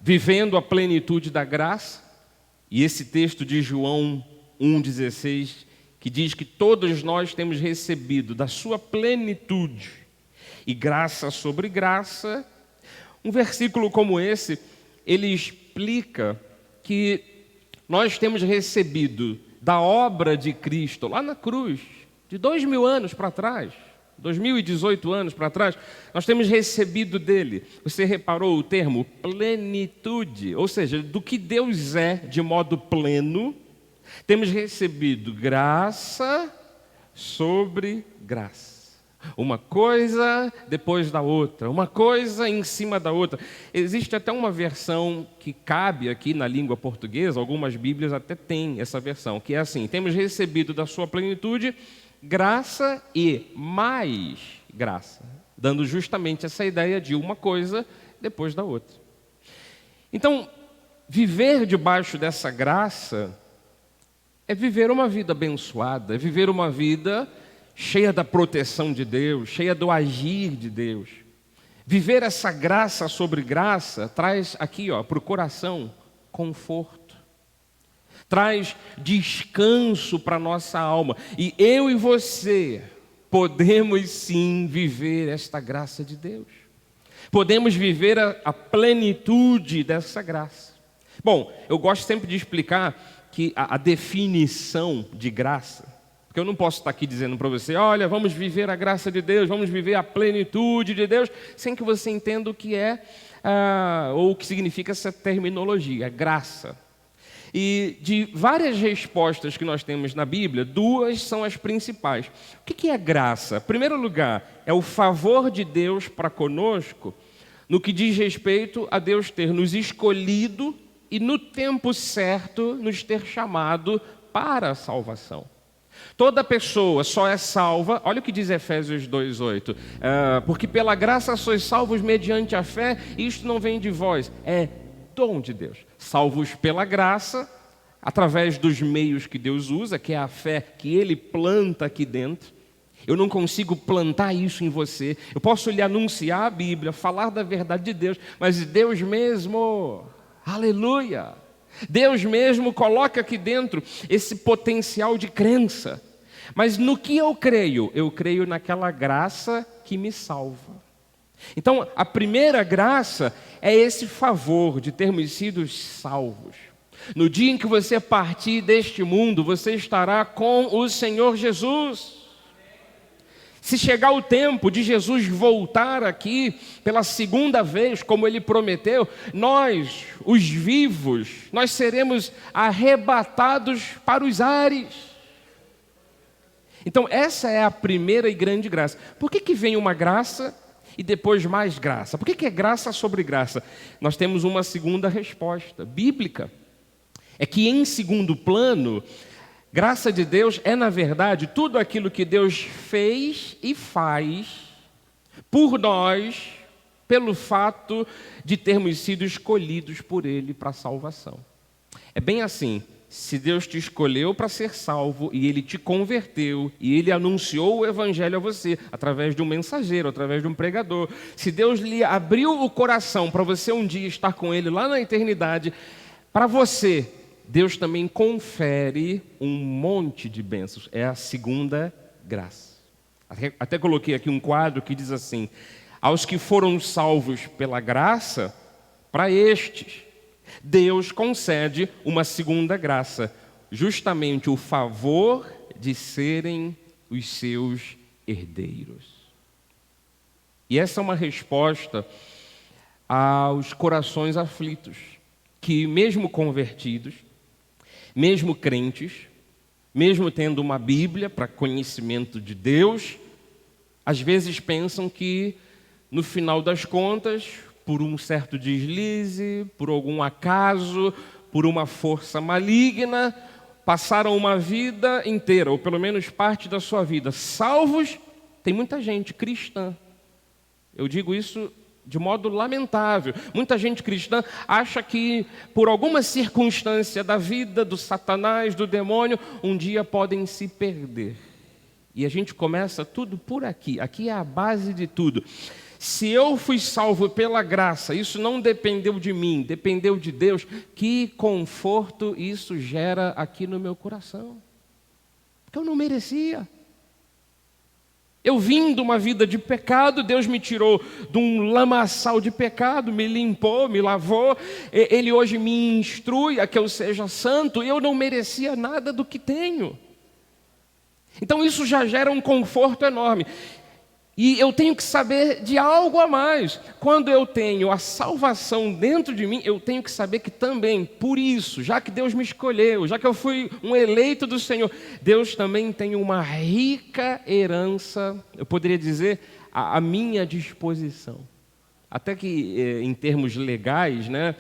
vivendo a plenitude da graça. E esse texto de João 1,16, que diz que todos nós temos recebido da sua plenitude e graça sobre graça. Um versículo como esse, ele explica que nós temos recebido da obra de Cristo lá na cruz, de 2000 anos para trás, 2018 anos para trás, nós temos recebido dele. Você reparou o termo plenitude, ou seja, do que Deus é de modo pleno, temos recebido graça sobre graça. Uma coisa depois da outra, uma coisa em cima da outra. Existe até uma versão que cabe aqui na língua portuguesa, algumas Bíblias até têm essa versão, que é assim: temos recebido da sua plenitude graça e mais graça, dando justamente essa ideia de uma coisa depois da outra. Então, viver debaixo dessa graça é viver uma vida abençoada, é viver uma vida cheia da proteção de Deus, cheia do agir de Deus. Viver essa graça sobre graça traz aqui, para o coração, conforto. Traz descanso para a nossa alma. E eu e você podemos sim viver esta graça de Deus. Podemos viver a plenitude dessa graça. Bom, eu gosto sempre de explicar que a definição de graça, porque eu não posso estar aqui dizendo para você, olha, vamos viver a graça de Deus, vamos viver a plenitude de Deus, sem que você entenda o que é, ou o que significa essa terminologia, graça. E de várias respostas que nós temos na Bíblia, duas são as principais. O que é graça? Em primeiro lugar, é o favor de Deus para conosco, no que diz respeito a Deus ter nos escolhido e no tempo certo nos ter chamado para a salvação. Toda pessoa só é salva, olha o que diz Efésios 2,8, porque pela graça sois salvos mediante a fé, e isto não vem de vós, é dom de Deus. Salvos pela graça, através dos meios que Deus usa, que é a fé que Ele planta aqui dentro. Eu não consigo plantar isso em você. Eu posso lhe anunciar a Bíblia, falar da verdade de Deus, mas Deus mesmo, aleluia, Deus mesmo coloca aqui dentro esse potencial de crença. Mas no que eu creio? Eu creio naquela graça que me salva. Então, a primeira graça é esse favor de termos sido salvos. No dia em que você partir deste mundo, você estará com o Senhor Jesus. Se chegar o tempo de Jesus voltar aqui pela segunda vez, como Ele prometeu, nós, os vivos, nós seremos arrebatados para os ares. Então, essa é a primeira e grande graça. Por que vem uma graça e depois mais graça? Por que é graça sobre graça? Nós temos uma segunda resposta bíblica. É que em segundo plano, graça de Deus é, na verdade, tudo aquilo que Deus fez e faz por nós, pelo fato de termos sido escolhidos por Ele para a salvação. É bem assim. Se Deus te escolheu para ser salvo e Ele te converteu e Ele anunciou o Evangelho a você através de um mensageiro, através de um pregador, se Deus lhe abriu o coração para você um dia estar com Ele lá na eternidade, para você, Deus também confere um monte de bênçãos. É a segunda graça. Até coloquei aqui um quadro que diz assim: aos que foram salvos pela graça, para estes Deus concede uma segunda graça, justamente o favor de serem os seus herdeiros. E essa é uma resposta aos corações aflitos, que mesmo convertidos, mesmo crentes, mesmo tendo uma Bíblia para conhecimento de Deus, às vezes pensam que, no final das contas, por um certo deslize, por algum acaso, por uma força maligna, passaram uma vida inteira, ou pelo menos parte da sua vida, salvos. Tem muita gente cristã, eu digo isso de modo lamentável, muita gente cristã acha que por alguma circunstância da vida, do Satanás, do demônio, um dia podem se perder. E a gente começa tudo por aqui, aqui é a base de tudo. Se eu fui salvo pela graça, isso não dependeu de mim, dependeu de Deus, que conforto isso gera aqui no meu coração. Porque eu não merecia. Eu vim de uma vida de pecado, Deus me tirou de um lamaçal de pecado, me limpou, me lavou, Ele hoje me instrui a que eu seja santo, e eu não merecia nada do que tenho. Então isso já gera um conforto enorme. E eu tenho que saber de algo a mais. Quando eu tenho a salvação dentro de mim, eu tenho que saber que também, por isso, já que Deus me escolheu, já que eu fui um eleito do Senhor, Deus também tem uma rica herança, eu poderia dizer, à minha disposição. Até que em termos legais, né?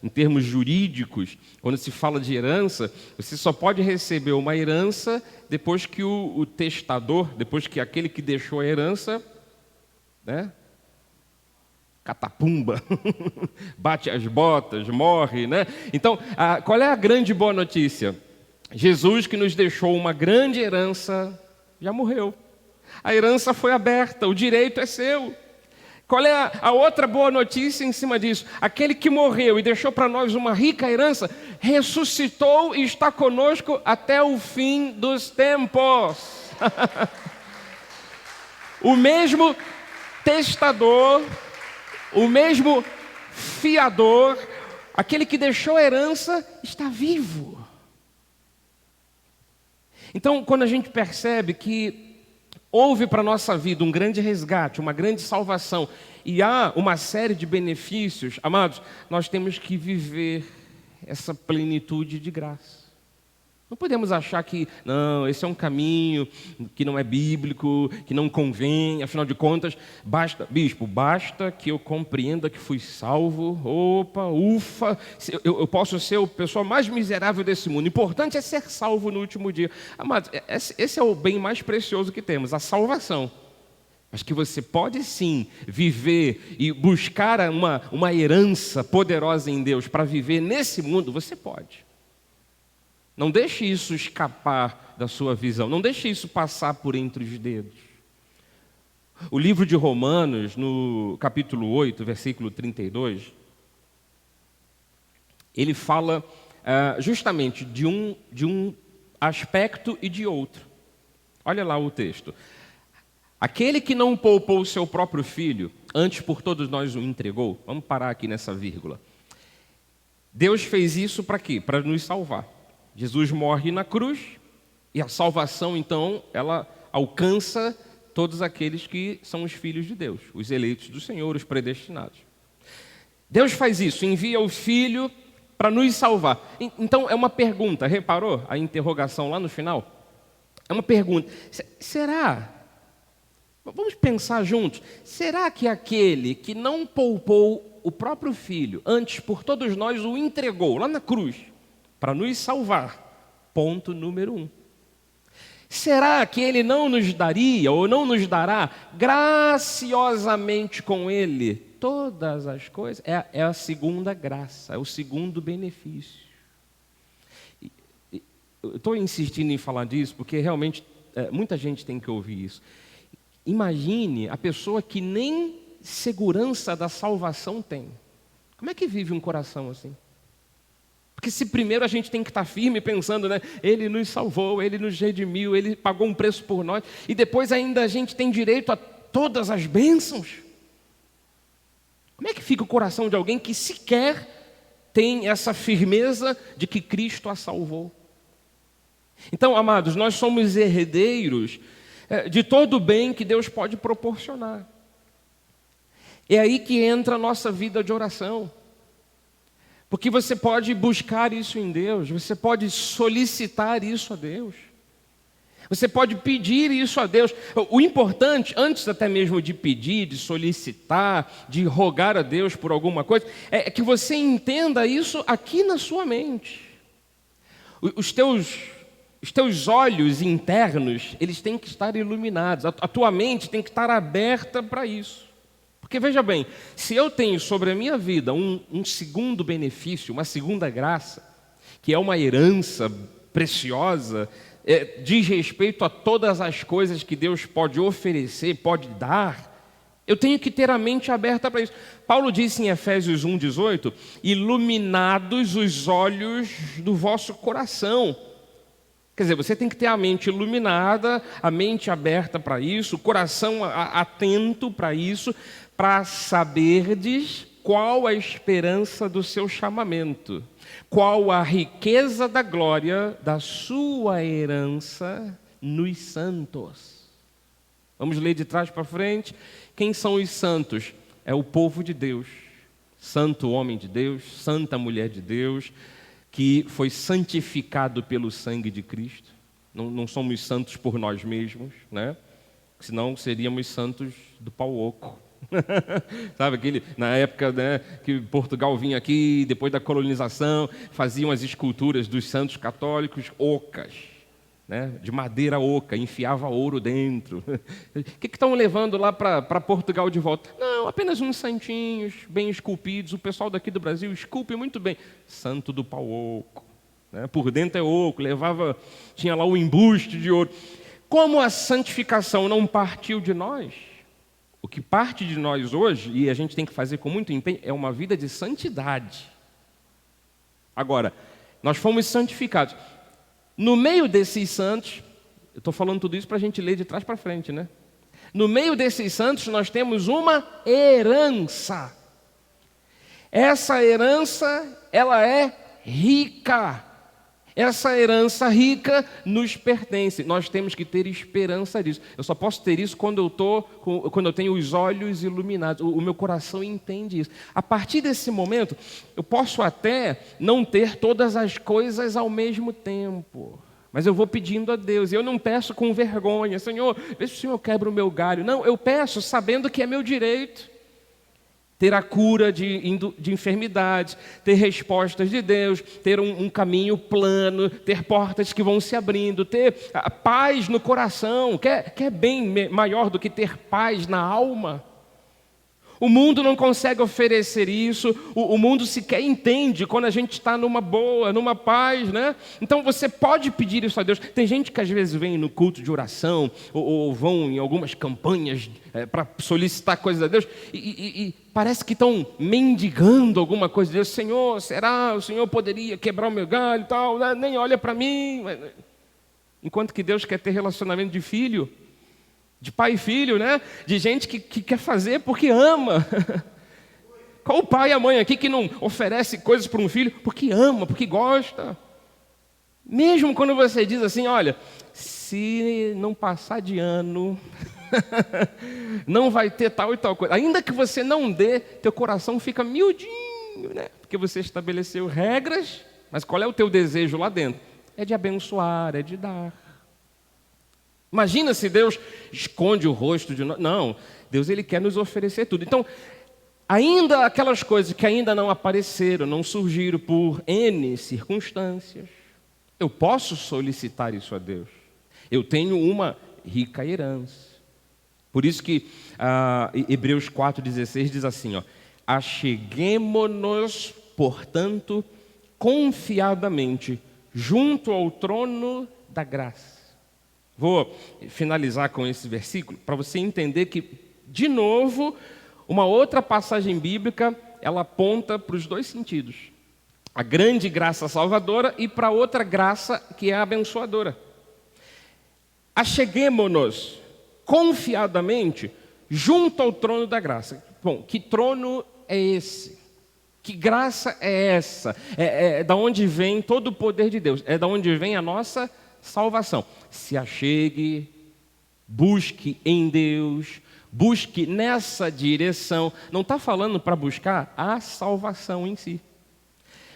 Em termos jurídicos, quando se fala de herança, você só pode receber uma herança depois que o testador, depois que aquele que deixou a herança, né, catapumba, bate as botas, morre, né? Então, qual é a grande boa notícia? Jesus, que nos deixou uma grande herança, já morreu. A herança foi aberta, o direito é seu. Qual é a outra boa notícia em cima disso? Aquele que morreu e deixou para nós uma rica herança, ressuscitou e está conosco até o fim dos tempos. O mesmo testador, o mesmo fiador, aquele que deixou a herança, está vivo. Então, quando a gente percebe que houve para a nossa vida um grande resgate, uma grande salvação, e há uma série de benefícios, amados, nós temos que viver essa plenitude de graça. Não podemos achar que, não, esse é um caminho que não é bíblico, que não convém, afinal de contas, basta, bispo, basta que eu compreenda que fui salvo, opa, ufa, eu posso ser a pessoa mais miserável desse mundo, o importante é ser salvo no último dia. Amados, esse é o bem mais precioso que temos, a salvação. Mas que você pode sim viver e buscar uma herança poderosa em Deus para viver nesse mundo, você pode. Não deixe isso escapar da sua visão. Não deixe isso passar por entre os dedos. O livro de Romanos, no capítulo 8, versículo 32, ele fala justamente de um aspecto e de outro. Olha lá o texto. Aquele que não poupou o seu próprio filho, antes por todos nós o entregou. Vamos parar aqui nessa vírgula. Deus fez isso para quê? Para nos salvar. Jesus morre na cruz e a salvação, então, ela alcança todos aqueles que são os filhos de Deus, os eleitos do Senhor, os predestinados. Deus faz isso, envia o Filho para nos salvar. Então, é uma pergunta, reparou a interrogação lá no final? É uma pergunta, será? Vamos pensar juntos, será que aquele que não poupou o próprio Filho, antes por todos nós o entregou lá na cruz, para nos salvar, ponto número 1. Será que Ele não nos daria ou não nos dará graciosamente com Ele todas as coisas? É a segunda graça, é o segundo benefício. Eu estou insistindo em falar disso porque realmente muita gente tem que ouvir isso. Imagine a pessoa que nem segurança da salvação tem. Como é que vive um coração assim? Porque se primeiro a gente tem que estar firme pensando, né? Ele nos salvou, Ele nos redimiu, Ele pagou um preço por nós, e depois ainda a gente tem direito a todas as bênçãos. Como é que fica o coração de alguém que sequer tem essa firmeza de que Cristo a salvou? Então, amados, nós somos herdeiros de todo o bem que Deus pode proporcionar. É aí que entra a nossa vida de oração. Porque você pode buscar isso em Deus, você pode solicitar isso a Deus, você pode pedir isso a Deus. O importante, antes até mesmo de pedir, de solicitar, de rogar a Deus por alguma coisa, é que você entenda isso aqui na sua mente. Os teus olhos internos, eles têm que estar iluminados, a tua mente tem que estar aberta para isso. Porque veja bem, se eu tenho sobre a minha vida um segundo benefício, uma segunda graça, que é uma herança preciosa, diz respeito a todas as coisas que Deus pode oferecer, pode dar, Eu tenho que ter a mente aberta para isso. Paulo disse em Efésios 1,18: iluminados os olhos do vosso coração. Quer dizer, você tem que ter a mente iluminada, a mente aberta para isso, o coração atento para isso, para saberdes qual a esperança do seu chamamento, qual a riqueza da glória da sua herança nos santos. Vamos ler de trás para frente. Quem são os santos? É o povo de Deus. Santo homem de Deus, santa mulher de Deus, que foi santificado pelo sangue de Cristo. Não somos santos por nós mesmos, né? Senão seríamos santos do pau oco. Sabe, na época, né, que Portugal vinha aqui, depois da colonização, faziam as esculturas dos santos católicos ocas, né, de madeira oca, enfiava ouro dentro. O que estão levando lá para Portugal de volta? Não, apenas uns santinhos bem esculpidos. O pessoal daqui do Brasil esculpe muito bem. Santo do pau oco, né? Por dentro é oco, tinha lá o embuste de ouro. Como a santificação não partiu de nós, o que parte de nós hoje, e a gente tem que fazer com muito empenho, é uma vida de santidade. Agora, nós fomos santificados. No meio desses santos, eu estou falando tudo isso para a gente ler de trás para frente, né? No meio desses santos, nós temos uma herança. Essa herança, ela é rica. Essa herança rica nos pertence. Nós temos que ter esperança disso. Eu só posso ter isso quando eu tenho os olhos iluminados. O meu coração entende isso. A partir desse momento, eu posso até não ter todas as coisas ao mesmo tempo. Mas eu vou pedindo a Deus. E eu não peço com vergonha. Senhor, vê se o Senhor quebra o meu galho. Não, eu peço sabendo que é meu direito. Ter a cura de enfermidades, ter respostas de Deus, ter um caminho plano, ter portas que vão se abrindo, ter paz no coração. Quer bem maior do que ter paz na alma? O mundo não consegue oferecer isso, o mundo sequer entende quando a gente está numa boa, numa paz, né? Então você pode pedir isso a Deus. Tem gente que às vezes vem no culto de oração, ou vão em algumas campanhas para solicitar coisas a Deus, e parece que estão mendigando alguma coisa de Deus. Senhor, será? O Senhor poderia quebrar o meu galho e tal? Nem olha para mim. Enquanto que Deus quer ter relacionamento de filho, de pai e filho, né? De gente que quer fazer porque ama. Qual o pai e a mãe aqui que não oferece coisas para um filho porque ama, porque gosta? Mesmo quando você diz assim, olha, se não passar de ano, não vai ter tal e tal coisa. Ainda que você não dê, teu coração fica miudinho, né? Porque você estabeleceu regras, mas qual é o teu desejo lá dentro? É de abençoar, é de dar. Imagina se Deus esconde o rosto de nós. Não, Deus ele quer nos oferecer tudo. Então, ainda aquelas coisas que ainda não apareceram, não surgiram por N circunstâncias, eu posso solicitar isso a Deus. Eu tenho uma rica herança. Por isso que Hebreus 4,16 diz assim, ó, acheguemo-nos, portanto, confiadamente, junto ao trono da graça. Vou finalizar com esse versículo para você entender que, de novo, uma outra passagem bíblica, ela aponta para os dois sentidos. A grande graça salvadora e para outra graça que é abençoadora. Acheguemo-nos confiadamente junto ao trono da graça. Bom, que trono é esse? Que graça é essa? É da onde vem todo o poder de Deus. É da onde vem a nossa salvação. Se achegue, busque em Deus, busque nessa direção. Não está falando para buscar a salvação em si.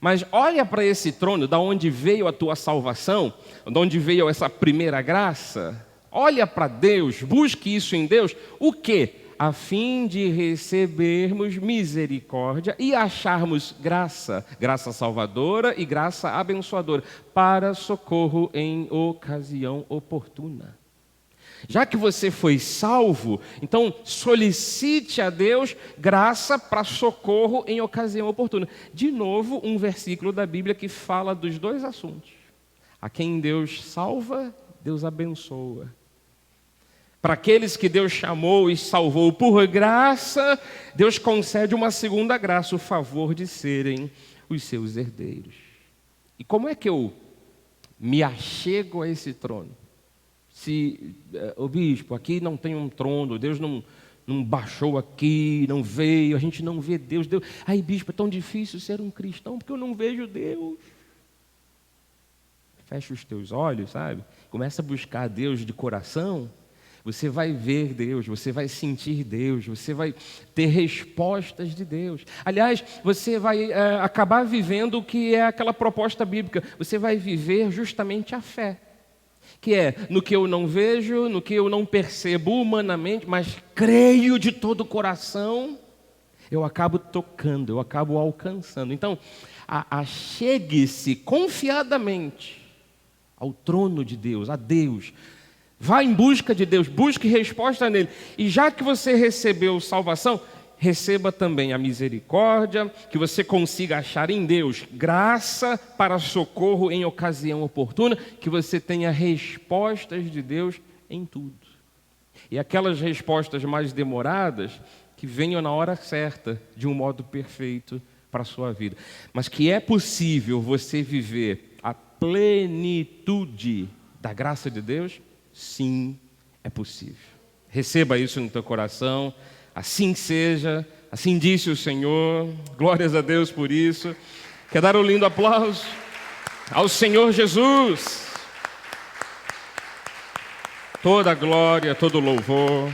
Mas olha para esse trono, da onde veio a tua salvação, da onde veio essa primeira graça. Olha para Deus, busque isso em Deus. O quê? A fim de recebermos misericórdia e acharmos graça salvadora e graça abençoadora, para socorro em ocasião oportuna. Já que você foi salvo, então solicite a Deus graça para socorro em ocasião oportuna. De novo, um versículo da Bíblia que fala dos dois assuntos. A quem Deus salva, Deus abençoa. Para aqueles que Deus chamou e salvou por graça, Deus concede uma segunda graça, o favor de serem os seus herdeiros. E como é que eu me achego a esse trono? Se, o bispo, aqui não tem um trono, Deus não baixou aqui, não veio, a gente não vê Deus. Aí, bispo, é tão difícil ser um cristão porque eu não vejo Deus. Fecha os teus olhos, sabe? Começa a buscar Deus de coração. Você vai ver Deus, você vai sentir Deus, você vai ter respostas de Deus. Aliás, você vai acabar vivendo o que é aquela proposta bíblica. Você vai viver justamente a fé, que é no que eu não vejo, no que eu não percebo humanamente, mas creio de todo o coração, eu acabo tocando, eu acabo alcançando. Então, achegue-se confiadamente ao trono de Deus, a Deus. Vá em busca de Deus, busque resposta nele. E já que você recebeu salvação, receba também a misericórdia, que você consiga achar em Deus graça para socorro em ocasião oportuna, que você tenha respostas de Deus em tudo. E aquelas respostas mais demoradas, que venham na hora certa, de um modo perfeito para a sua vida. Mas que é possível você viver a plenitude da graça de Deus? Sim, é possível. Receba isso no teu coração, assim seja, assim disse o Senhor, glórias a Deus por isso. Quer dar um lindo aplauso ao Senhor Jesus? Toda a glória, todo o louvor.